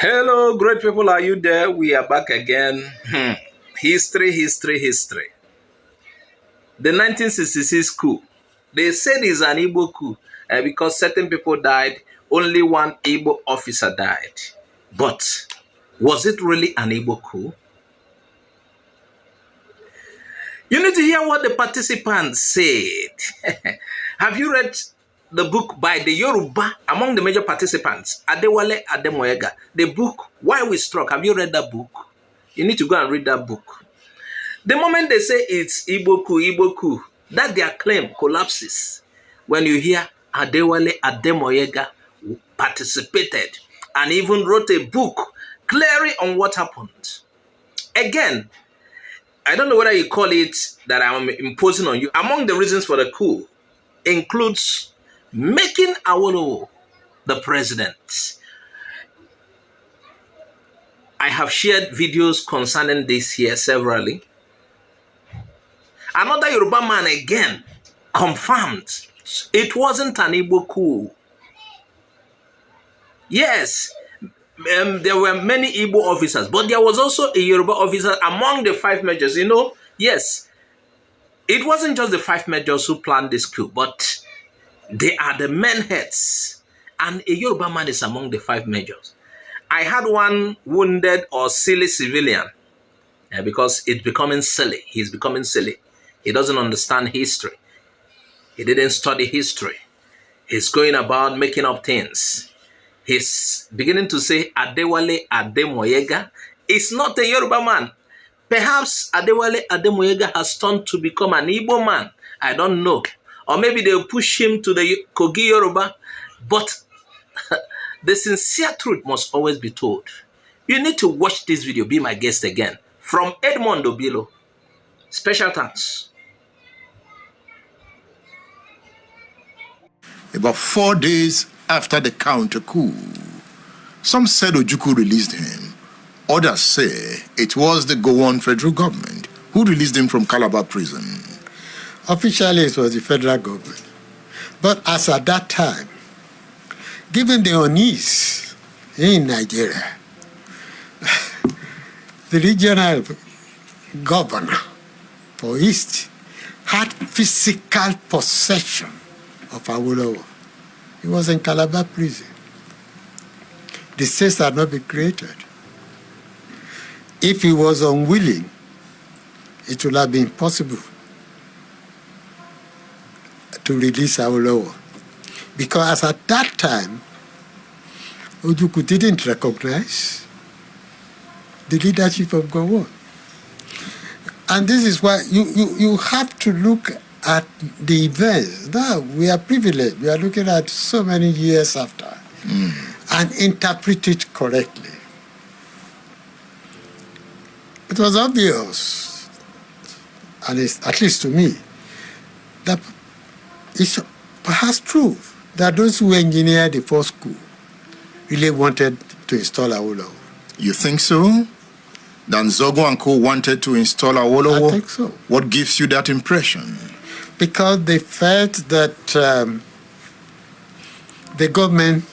Hello, great people. Are you there? We are back again. History. The 1966 coup. They said it's an Igbo coup because certain people died. Only one Igbo officer died. But was it really an Igbo coup? You need to hear what the participants said. Have you read the book by the Yoruba among the major participants, Adewale Ademoyega? The book, Why We Struck. Have you read that book? You need to go and read that book. The moment they say it's Igbo coup, that their claim collapses when you hear Adewale Ademoyega participated and even wrote a book clearly on what happened. Again, I don't know whether you call it that I'm imposing on you. Among the reasons for the coup includes making Awolowo the president. I have shared videos concerning this here severally. Another Yoruba man again confirmed it wasn't an Igbo coup. Yes, there were many Igbo officers, but there was also a Yoruba officer among the five majors. You know, yes, it wasn't just the five majors who planned this coup, but they are the men heads, and a Yoruba man is among the five majors. I had one wounded or silly civilian because it's becoming silly. He's becoming silly. He doesn't understand history. He didn't study history. He's going about making up things. He's beginning to say Adewale Ademoyega is not a Yoruba man. Perhaps Adewale Ademoyega has turned to become an Igbo man. I don't know. Or maybe they'll push him to the Kogi Yoruba. But the sincere truth must always be told. You need to watch this video. Be my guest again. From Edmond Obilo. Special thanks. About 4 days after the counter coup, some said Ojukwu released him. Others say it was the Gowon federal government who released him from Calabar prison. Officially, it was the federal government. But as at that time, given the unease in Nigeria, the regional governor for East had physical possession of Awolowo. He was in Calabar prison. The states had not been created. If he was unwilling, it would have been possible to release Awolowo. Because at that time, Ojukwu didn't recognize the leadership of Gowon. And this is why you have to look at the events. Now, we are privileged. We are looking at so many years after and interpret it correctly. It was obvious, and it's, at least to me, that it's perhaps true that those who engineered the first coup really wanted to install Awolowo. You think so? That Zogo and Co wanted to install Awolowo? I think so. What gives you that impression? Because they felt that the government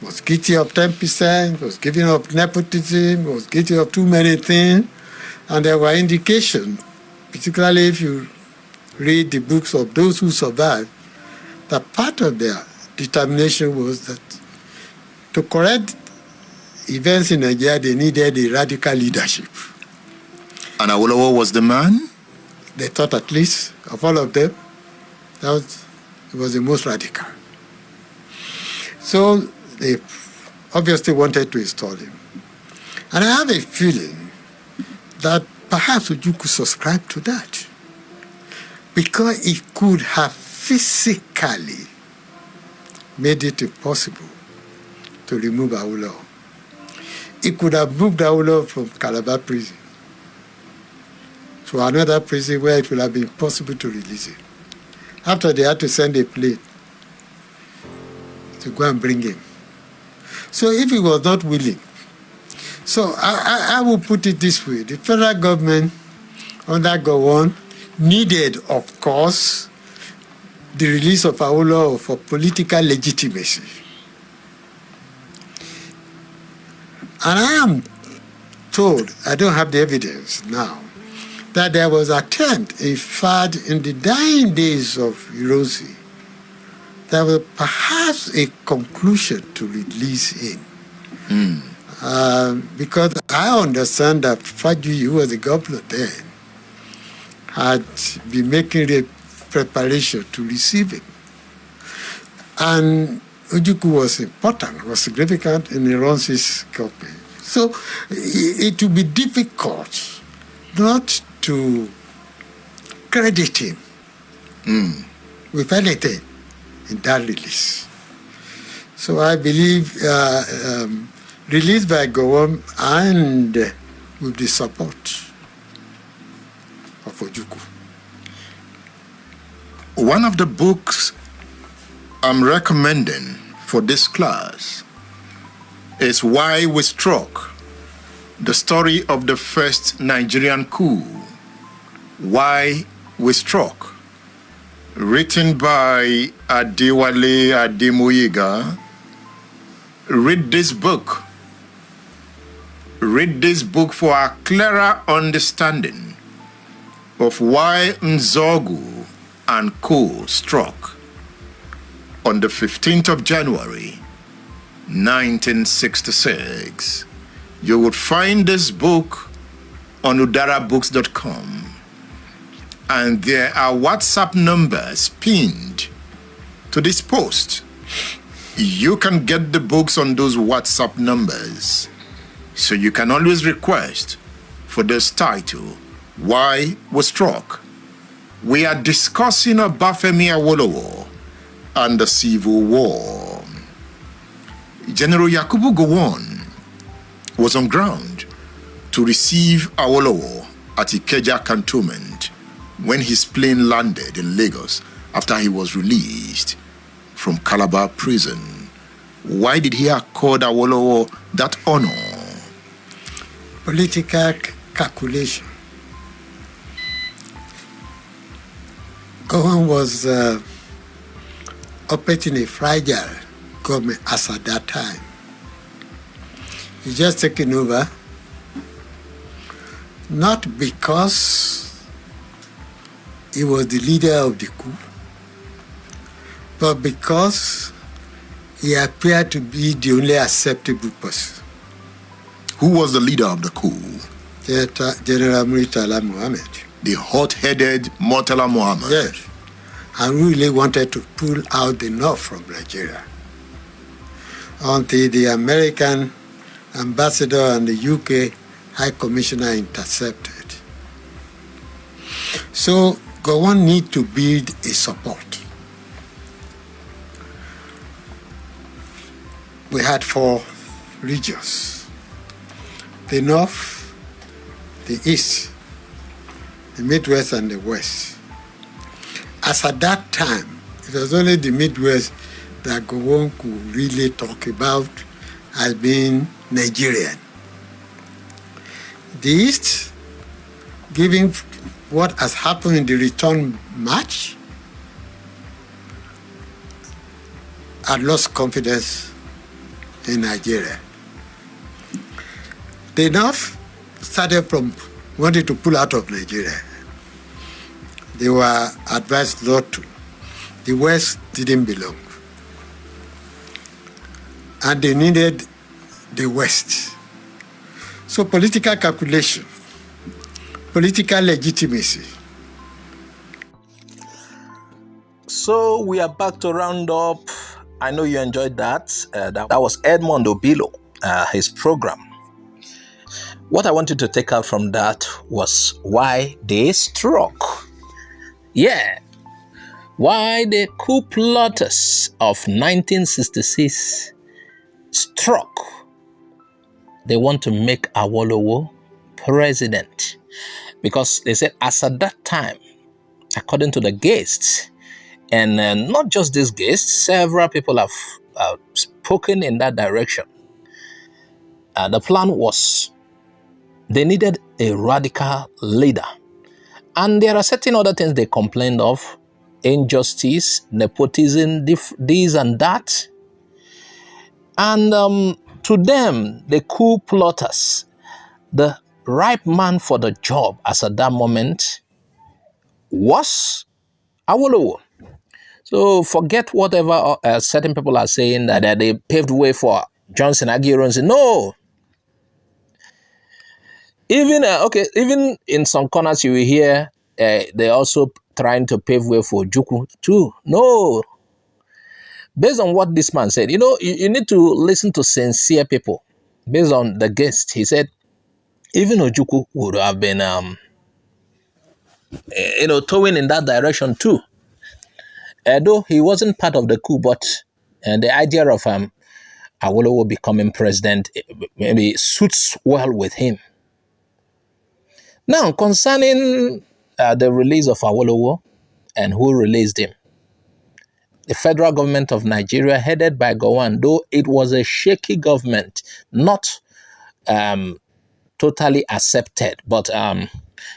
was guilty of 10%, was guilty of nepotism, was guilty of too many things, and there were indications, particularly if you read the books of those who survived, that part of their determination was that to correct events in Nigeria, they needed a radical leadership. And Awolowo was the man? They thought, at least, of all of them, he was the most radical. So they obviously wanted to install him. And I have a feeling that perhaps Ojukwu subscribed to that, because he could have physically made it impossible to remove Awolowo. He could have moved Awolowo from Calabar prison to another prison where it would have been possible to release him. After they had to send a plane to go and bring him. So if he was not willing, so I will put it this way: the federal government under Gowon needed, of course, the release of Awolowo for political legitimacy. And I am told, I don't have the evidence now, that there was attempt, in fact, in the dying days of Hiroshi, there was perhaps a conclusion to release him. Because I understand that Fajuyi, who was the governor then, had been making a preparation to receive him. And Ojukwu was important, was significant in Iran's government. So it would be difficult not to credit him with anything in that release. So I believe released by Gowon and with the support of Ojukwu. One of the books I'm recommending for this class is Why We Struck, the story of the first Nigerian coup. Why We Struck, written by Adewale Ademoyega. Read this book. Read this book for a clearer understanding of why Nzogu and Coup struck on the 15th of January, 1966. You would find this book on udarabooks.com, and there are WhatsApp numbers pinned to this post. You can get the books on those WhatsApp numbers, so you can always request for this title, Why We Struck. We are discussing Obafemi Awolowo and the Civil War. General Yakubu Gowon was on ground to receive Awolowo at Ikeja cantonment when his plane landed in Lagos after he was released from Calabar prison. Why did he accord Awolowo that honor? Political calculation. Gowon was operating a fragile government as at that time. He just taken over, not because he was the leader of the coup, but because he appeared to be the only acceptable person. Who was the leader of the coup? General Murtala Muhammad. The hot-headed Murtala Muhammad. Yes, and really wanted to pull out the North from Nigeria until the American ambassador and the UK High Commissioner intercepted. So Gowon need to build a support. We had 4 regions: the North, the East, the Midwest, and the West. As at that time, it was only the Midwest that Gowon could really talk about as being Nigerian. The East, given what has happened in the return match, had lost confidence in Nigeria. The North started from wanting to pull out of Nigeria. They were advised not to. The West didn't belong. And they needed the West. So political calculation, political legitimacy. So we are back to round up. I know you enjoyed that. That was Edmond Obilo, his program. What I wanted to take out from that was why they struck. Yeah, why the coup plotters of 1966 struck. They want to make Awolowo president because they said as at that time, according to the guests, and not just these guests, several people have spoken in that direction. The plan was they needed a radical leader. And there are certain other things they complained of: injustice, nepotism, this and that. And To them, the coup plotters, the ripe man for the job as at that moment was Awolowo. So forget whatever certain people are saying that they paved way for Johnson Aguirre. No, even in some corners you will hear they also trying to pave way for Ojukwu too. No, based on what this man said, you need to listen to sincere people. Based on the guest, he said even Ojukwu would have been towing in that direction too. Though he wasn't part of the coup, but the idea of Awolowo becoming president maybe suits well with him. Now, concerning the release of Awolowo and who released him, the federal government of Nigeria, headed by Gowon, though it was a shaky government, not totally accepted, but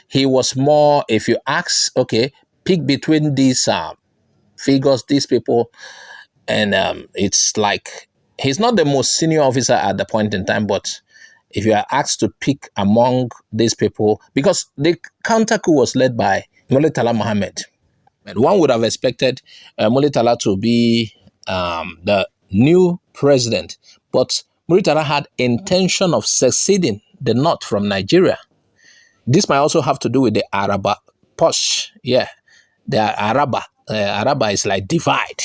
he was more, if you ask, okay, pick between these figures, these people, and it's like he's not the most senior officer at the point in time, but if you are asked to pick among these people, because the counter coup was led by Muritala Mohammed, and one would have expected Muritala to be the new president, but Muritala had intention of succeeding the North from Nigeria. This might also have to do with the Araba push. Yeah, the Araba. Araba is like divide.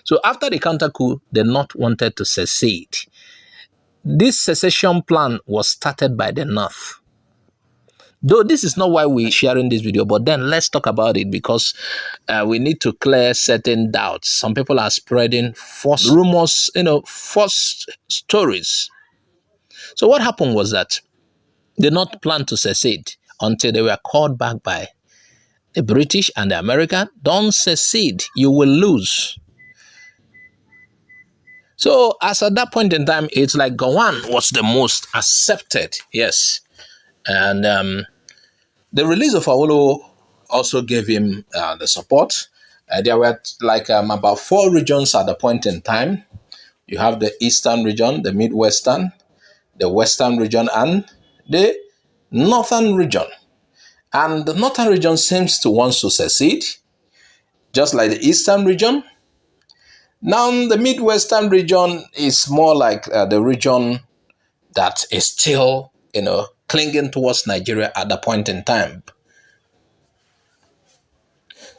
So after the counter coup, the North wanted to secede. This secession plan was started by the North. Though this is not why we're sharing this video, but then let's talk about it because we need to clear certain doubts. Some people are spreading false rumors, false stories. So what happened was that they not plan to secede until they were called back by the British and the American. Don't secede, you will lose. So as at that point in time, it's like Gowon was the most accepted, yes. And the release of Awolowo also gave him the support. There were like about 4 regions at the point in time. You have the Eastern region, the Midwestern, the Western region, and the Northern region. And the Northern region seems to want to secede, just like the Eastern region. Now, the Midwestern region is more like the region that is still, clinging towards Nigeria at the point in time.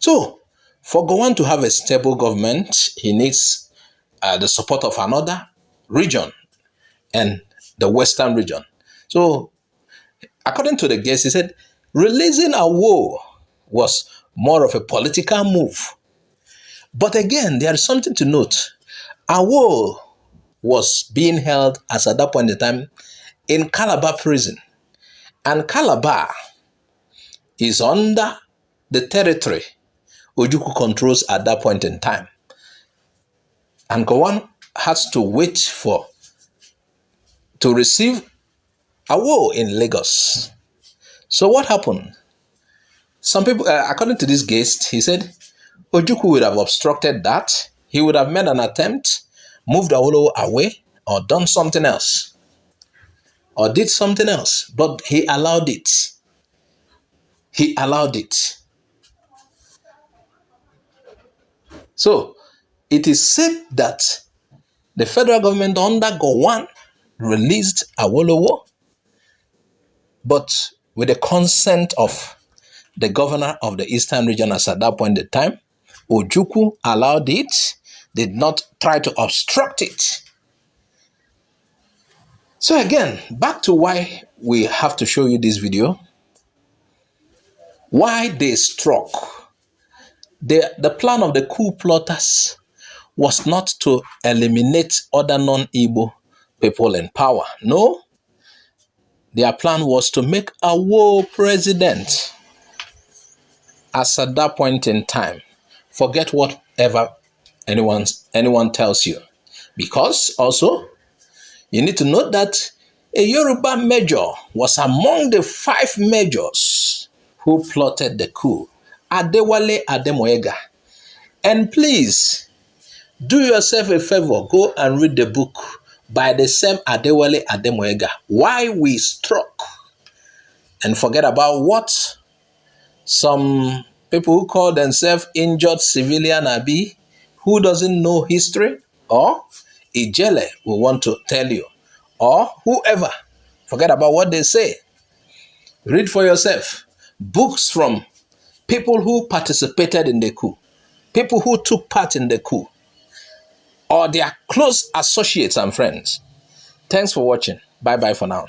So, for Gowon to have a stable government, he needs the support of another region, and the Western region. So, according to the guest, he said, releasing Awolowo was more of a political move. But again, there is something to note. Awolowo was being held as at that point in time in Calabar prison. And Calabar is under the territory Ojukwu controls at that point in time. And Gowon has to wait to receive Awolowo in Lagos. So what happened? Some people, according to this guest, he said Ojukwu would have obstructed that. He would have made an attempt, moved Awolowo away, or done something else, or did something else. But he allowed it. He allowed it. So it is said that the federal government under Gowon released Awolowo, but with the consent of the governor of the Eastern region as at that point in time. Ojukwu allowed it, did not try to obstruct it. So again, back to why we have to show you this video. Why they struck. The plan of the coup plotters was not to eliminate other non-Igbo people in power. No. Their plan was to make Awolowo president as at that point in time. Forget whatever anyone tells you. Because also, you need to note that a Yoruba major was among the 5 majors who plotted the coup. Adewale Ademoyega. And please, do yourself a favor, go and read the book by the same Adewale Ademoega. Why we struck and forget about what some people who call themselves injured civilian Abi, who doesn't know history, or Ijele will want to tell you, or whoever. Forget about what they say. Read for yourself. Books from people who participated in the coup, people who took part in the coup, or their close associates and friends. Thanks for watching. Bye-bye for now.